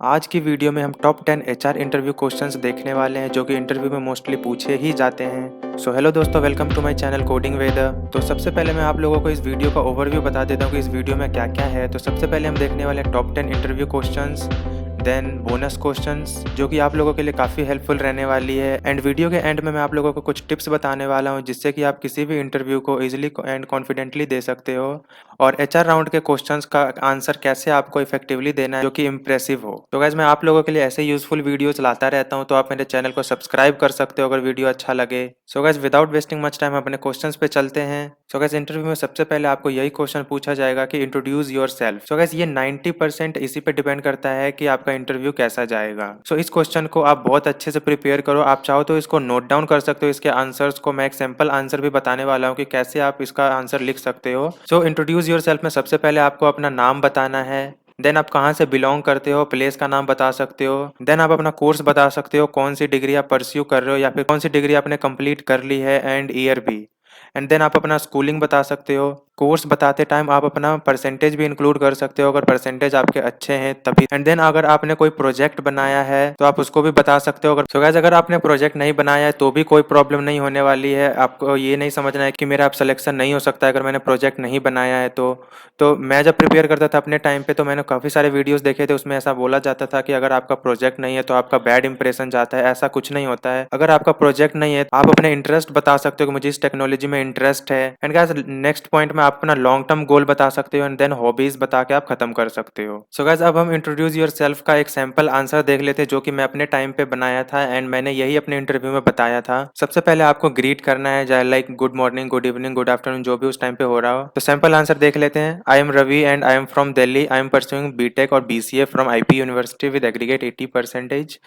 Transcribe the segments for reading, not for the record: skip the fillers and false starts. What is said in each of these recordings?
आज की वीडियो में हम टॉप 10 एचआर इंटरव्यू क्वेश्चंस देखने वाले हैं जो कि इंटरव्यू में मोस्टली पूछे ही जाते हैं। सो हेलो दोस्तों, welcome to my channel coding Ved. तो सबसे पहले मैं आप लोगों को इस वीडियो का ओवरव्यू बता देता हूँ कि इस वीडियो में क्या क्या है। तो सबसे पहले हम देखने वाले हैं top 10 interview questions, then bonus questions जो कि आप लोगों के लिए काफ़ी हेल्पफुल रहने वाली है। एंड वीडियो के एंड में मैं आप लोगों को कुछ टिप्स बताने वाला हूँ जिससे कि आप किसी भी इंटरव्यू को इजीली एंड कॉन्फिडेंटली दे सकते हो, और एचआर राउंड के क्वेश्चंस का आंसर कैसे आपको इफेक्टिवली देना है जो कि इम्प्रेसिव हो। तो गाइस, मैं आप लोगों के लिए ऐसे यूजफुल वीडियोस लाता रहता हूँ, तो आप मेरे चैनल को सब्सक्राइब कर सकते हो अगर वीडियो अच्छा लगे। So guys, without wasting much time अपने क्वेश्चंस पे चलते हैं। सो गाइस, इंटरव्यू में सबसे पहले आपको यही क्वेश्चन पूछा जाएगा कि introduce your self. So guys, ये 90% इसी पे डिपेंड करता है कि आपका इंटरव्यू कैसा जाएगा। सो इस क्वेश्चन को आप बहुत अच्छे से प्रिपेयर करो। आप चाहो तो इसको नोट डाउन कर सकते हो, इसके आंसर्स को। मैं एक सिंपल आंसर भी बताने वाला हूँ कि कैसे आप इसका आंसर लिख सकते हो। सो इंट्रोड्यूस योर सेल्फ में सबसे पहले आपको अपना नाम बताना है, देन आप कहाँ से बिलोंग करते हो, प्लेस का नाम बता सकते हो, देन आप अपना कोर्स बता सकते हो, कौन सी डिग्री आप परस्यू कर रहे हो या फिर कौन सी डिग्री आपने कंप्लीट कर ली है एंड ईयर भी। एंड देन आप अपना स्कूलिंग बता सकते हो। कोर्स बताते टाइम आप अपना परसेंटेज भी इंक्लूड कर सकते हो अगर परसेंटेज आपके अच्छे हैं तभी। एंड देन अगर आपने कोई प्रोजेक्ट बनाया है तो आप उसको भी बता सकते हो। अगर सो गाइस, अगर आपने प्रोजेक्ट नहीं बनाया है तो भी कोई प्रॉब्लम नहीं होने वाली है। आपको ये नहीं समझना है कि मेरा आप सिलेक्शन नहीं हो सकता है अगर मैंने प्रोजेक्ट नहीं बनाया है तो मैं जब प्रिपेयर करता था अपने टाइम पे तो मैंने काफ़ी सारे वीडियोस देखे थे, उसमें ऐसा बोला जाता था कि अगर आपका प्रोजेक्ट नहीं है तो आपका बैड इंप्रेशन जाता है। ऐसा कुछ नहीं होता है। अगर आपका प्रोजेक्ट नहीं है आप अपने इंटरेस्ट बता सकते हो कि मुझे इस टेक्नोलॉजी में इंटरेस्ट है। एंड गाइस, नेक्स्ट पॉइंट में आप अपना लॉन्ग टर्म गोल बता सकते हो एंड देन हॉबीज बता के आप खत्म कर सकते हो। सो गाइस, अब हम इंट्रोड्यूस योर सेल्फ का एक सैंपल आंसर देख लेते हैं जो कि मैं अपने टाइम पे बनाया था एंड मैंने यही अपने इंटरव्यू में बताया था। सबसे पहले आपको ग्रीट करना है, चाहे like good morning, good evening, good afternoon, जो भी उस टाइम पे हो रहा हो। तो सैंपल आंसर देख लेते हैं। I am Ravi and I am from Delhi. I am pursuing BTech और BCA from IP university with aggregate 80%.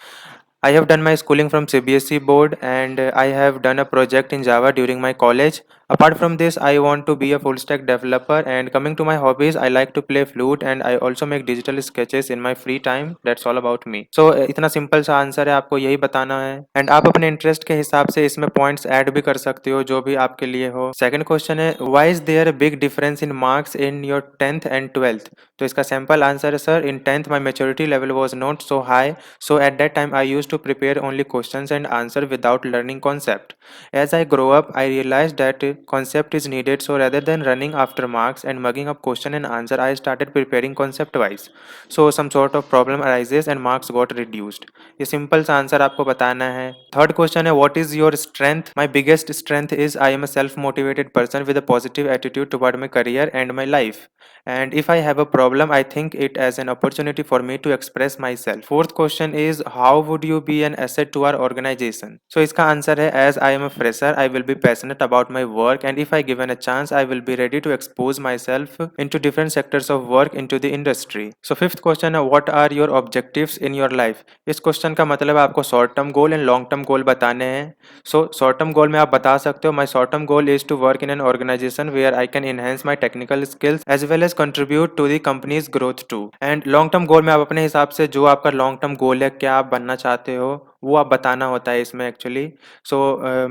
I have done my schooling from CBSE board and I have done a project in Java during my college. Apart from this, I want to be a full stack developer, and coming to my hobbies, I like to play flute and I also make digital sketches in my free time. That's all about me. So इतना simple सा answer है, आपको यही बताना है and आप अपने interest के हिसाब से इसमें पॉइंट्स ऐड भी कर सकते हो जो भी आपके लिए हो। सेकंड क्वेश्चन है, why is there a big difference in marks in your 10th and 12th। तो इसका सिंपल आंसर है, sir in 10th my maturity level was not so high, so at that time I used to prepare only questions and answer without learning concept. As I grow up, I realized that concept is needed, so rather than running after marks and mugging up question and answer, I started preparing concept wise. So some sort of problem arises and marks got reduced. ये simple सा answer आपको बताना है। Third question है, what is your strength. My biggest strength is I am a self motivated person with a positive attitude toward my career and my life, and if I have a problem, I think it as an opportunity for me to express myself. Fourth question is, how would you be an asset to our organization? So इसका answer है, as I am a fresher, I will be passionate about my work and if I given a chance, I will be ready to expose myself into different sectors of work into the industry. So fifth question है, what are your objectives in your life? इस question का मतलब आपको short term goal and long term गोल बताने हैं। So short term गोल में आप बता सकते हो, my short term goal is to work in an organisation where I can enhance my technical skills as well as contribute to the company's growth too. And long term गोल में आप अपने हिसाब से जो आपका लॉन्ग टर्म गोल है, क्या आप बनना चाहते हो, वो आप बताना होता है इसमें एक्चुअली। सो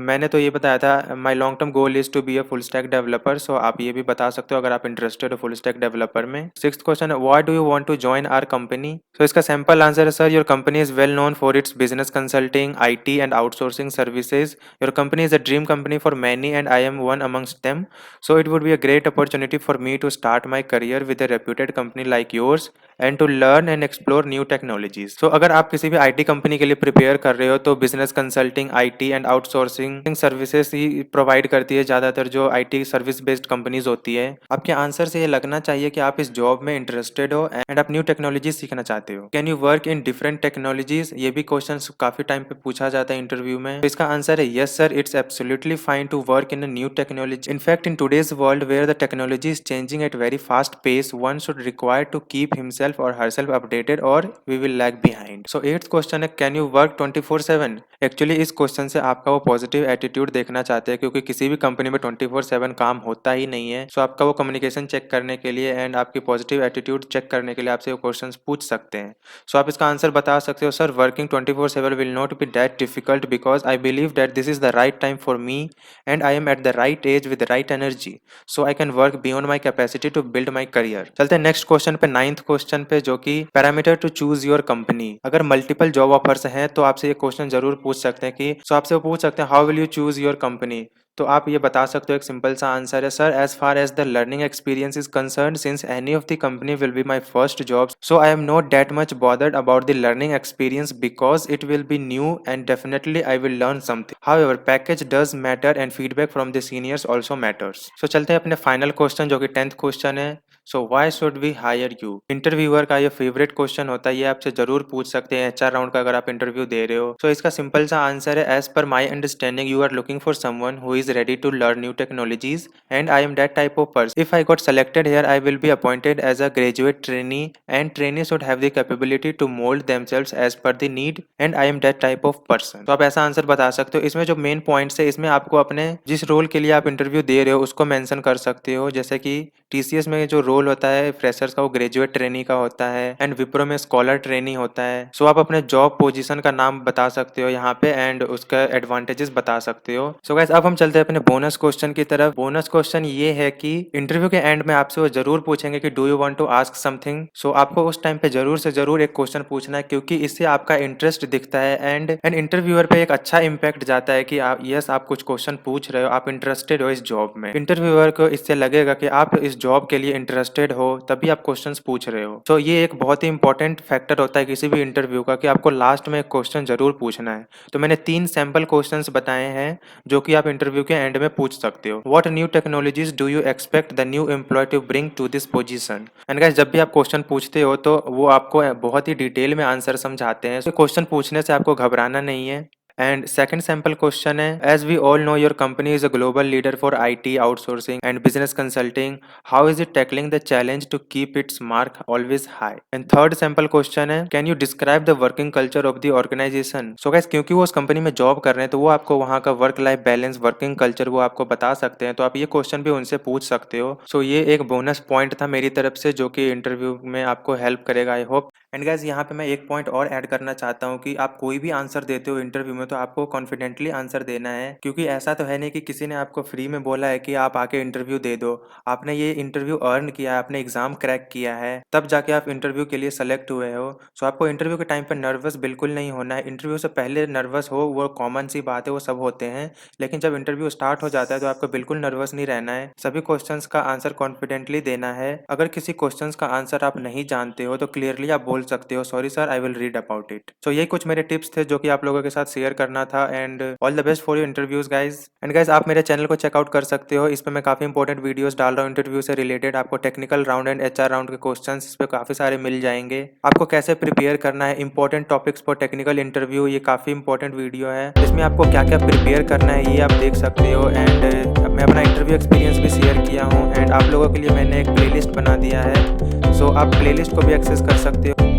मैंने तो ये बताया था, my long term goal is to be a full stack developer. So आप ये भी बता सकते हो अगर आप इंटरेस्टेड हो फुल स्टैक डेवलपर में। सिक्स्थ क्वेश्चन है, why do you want to join our company. So इसका सिंपल आंसर है, sir your company is well known for its business consulting, IT and outsourcing services. Your company is a dream company for many and I am one amongst them. So it would be a great opportunity for me to start my career with a reputed company like yours and to learn and explore new technologies. So अगर आप किसी भी IT company के लिए prepare कर रहे हो तो business consulting, IT and outsourcing services he provide करती है ज़्यादातर जो आईटी सर्विस बेस्ड कंपनीज होती है। आपके आंसर से ये लगना चाहिए कि आप इस जॉब में इंटरेस्टेड हो एंड आप न्यू टेक्नोलॉजी सीखना चाहते हो। Can you work in different technologies, ये भी क्वेश्चन काफी टाइम पे पूछा जाता है इंटरव्यू में। तो इसका आंसर है, yes sir, it's absolutely fine to work in a new technology. In fact, in today's world where the technology is changing at very fast pace, one should require to keep himself or herself updated or we will lag behind. So eighth question है, can you work 24/7? Actually इस question से आपका वो positive attitude देखना चाहते हैं, क्योंकि किसी भी कंपनी में 24/7 काम होता ही नहीं है। सो आपका वो कम्युनिकेशन चेक करने के लिए एंड आपकी पॉजिटिव एटीट्यूड चेक करने के लिए आपसे वो क्वेश्चन पूछ सकते हैं। सो आप इसका आंसर बता सकते हो, sir working 24/7 will not be that difficult because I believe that this is the right time for me and I am at the right age with right energy, so I can work beyond my capacity to build my career. चलते हैं next question पे, 9th question पे, जो कि parameter to choose your company. अगर multiple job offers हैं तो आपसे ये क्वेश्चन जरूर पूछ सकते हैं कि सो आपसे वो पूछ सकते हैं how will you choose your company. तो आप ये बता सकते हो, एक सिंपल सा आंसर है, sir as far as the learning experience is concern since any of the company will be my first job, so I am not that much bothered about the learning experience because it will be new and definitely I will learn something, however package does matter and feedback from the seniors also matters. So चलते हैं अपने final question, जो कि 10th question है, so why should we hire you. Interviewer का ये favourite question होता है, ये आपसे जरूर पूछ सकते हैं HR राउंड का अगर आप इंटरव्यू दे रहे हो। सो इसका सिंपल सा आंसर है, as per my understanding you are looking for someone who is ready to learn new technologies and I am that type of person. If I got selected here, I will be appointed as a graduate trainee and trainees should have the capability to mold themselves as per the need and I am that type of person. तो आप ऐसा answer बता सकते हो। इसमें जो main points है, इसमें आपको अपने जिस रोल के लिए आप इंटरव्यू दे रहे हो उसको मेंशन कर सकते हो, जैसे कि TCS में जो रोल होता है फ्रेशर्स का वो ग्रेजुएट ट्रेनी का होता है एंड विप्रो में स्कॉलर ट्रेनी होता है। सो आप अपने जॉब पोजीशन का नाम बता सकते हो यहाँ पे एंड उसका एडवांटेजेस बता सकते हो। सो गाइस अब हम चलते हैं अपने बोनस क्वेश्चन की तरफ। बोनस क्वेश्चन ये है कि इंटरव्यू के एंड में आपसे वो जरूर पूछेंगे कि do you want to ask something. So आपको उस टाइम पे जरूर से जरूर एक क्वेश्चन पूछना है, क्योंकि इससे आपका इंटरेस्ट दिखता है एंड इंटरव्यूअर पे एक अच्छा इंपैक्ट जाता है कि आप आप कुछ क्वेश्चन पूछ रहे हो, आप इंटरेस्टेड हो इस जॉब में। इंटरव्यूअर को इससे लगेगा कि आप इस जॉब के लिए इंटरेस्टेड हो, तभी आप क्वेश्चंस पूछ रहे हो। तो ये एक बहुत ही इंपॉर्टेंट फैक्टर होता है किसी भी इंटरव्यू का, कि आपको लास्ट में एक क्वेश्चन जरूर पूछना है। तो मैंने 3 सैंपल क्वेश्चंस बताए हैं जो कि आप इंटरव्यू के एंड में पूछ सकते हो। What new technologies do you expect the new employee to bring to this position. And guys जब भी आप क्वेश्चन पूछते हो तो वो आपको बहुत ही डिटेल में आंसर समझाते हैं। तो क्वेश्चन पूछने से आपको घबराना नहीं है। एंड सेकंड सैंपल क्वेश्चन है, as we all know your company is a global leader for IT outsourcing and business consulting, how is it tackling the challenge to keep its mark always high. And third sample question है, can you describe the working culture of the organisation. So guys क्योंकि वो उस company में job कर रहे हैं तो वो आपको वहाँ का work life balance, working culture वो आपको बता सकते हैं, तो आप ये क्वेश्चन भी उनसे पूछ सकते हो। सो ये एक बोनस पॉइंट था मेरी तरफ से जो कि इंटरव्यू में आपको हेल्प करेगा, आई होप। एंड गाइस यहाँ पे मैं एक पॉइंट और ऐड करना चाहता हूँ कि आप कोई भी आंसर देते हो इंटरव्यू में तो आपको कॉन्फिडेंटली आंसर देना है, क्योंकि ऐसा तो है नहीं कि किसी ने आपको फ्री में बोला है कि आप आके इंटरव्यू दे दो। आपने ये इंटरव्यू अर्न किया है, आपने एग्जाम क्रैक किया है, तब जाके आप इंटरव्यू के लिए सेलेक्ट हुए हो। सो आपको इंटरव्यू के टाइम पर नर्वस बिल्कुल नहीं होना है। इंटरव्यू से पहले नर्वस हो वो कॉमन सी बात है, वो सब होते हैं, लेकिन जब इंटरव्यू स्टार्ट हो जाता है तो आपको बिल्कुल नर्वस नहीं रहना है। सभी क्वेश्चन का आंसर कॉन्फिडेंटली देना है। अगर किसी क्वेश्चन का आंसर आप नहीं जानते हो तो क्लियरली आप बोल सकते हो, sorry sir I will read about it. So ये कुछ मेरे टिप्स थे जो कि आप लोगों के साथ शेयर करना था। And all the best for your interviews guys. And guys आप मेरे चैनल को चेकआउट कर सकते हो, इस पर मैं काफी इंपॉर्टेंट वीडियोस डाल रहा हूँ इंटरव्यू से रिलेटेड। आपको technical round and HR round के क्वेश्चंस इस पे काफी सारे मिल जाएंगे। आपको कैसे प्रिपेयर करना है, important topics for technical interview, ये काफी इंपॉर्टेंट वीडियो है जिसमें आपको क्या क्या प्रिपेयर करना है ये आप देख सकते हो। एंड मैं अपना इंटरव्यू एक्सपीरियंस भी शेयर किया हूँ एंड आप लोगों के लिए मैंने एक प्लेलिस्ट बना दिया है, सो आप प्लेलिस्ट को भी एक्सेस कर सकते हो।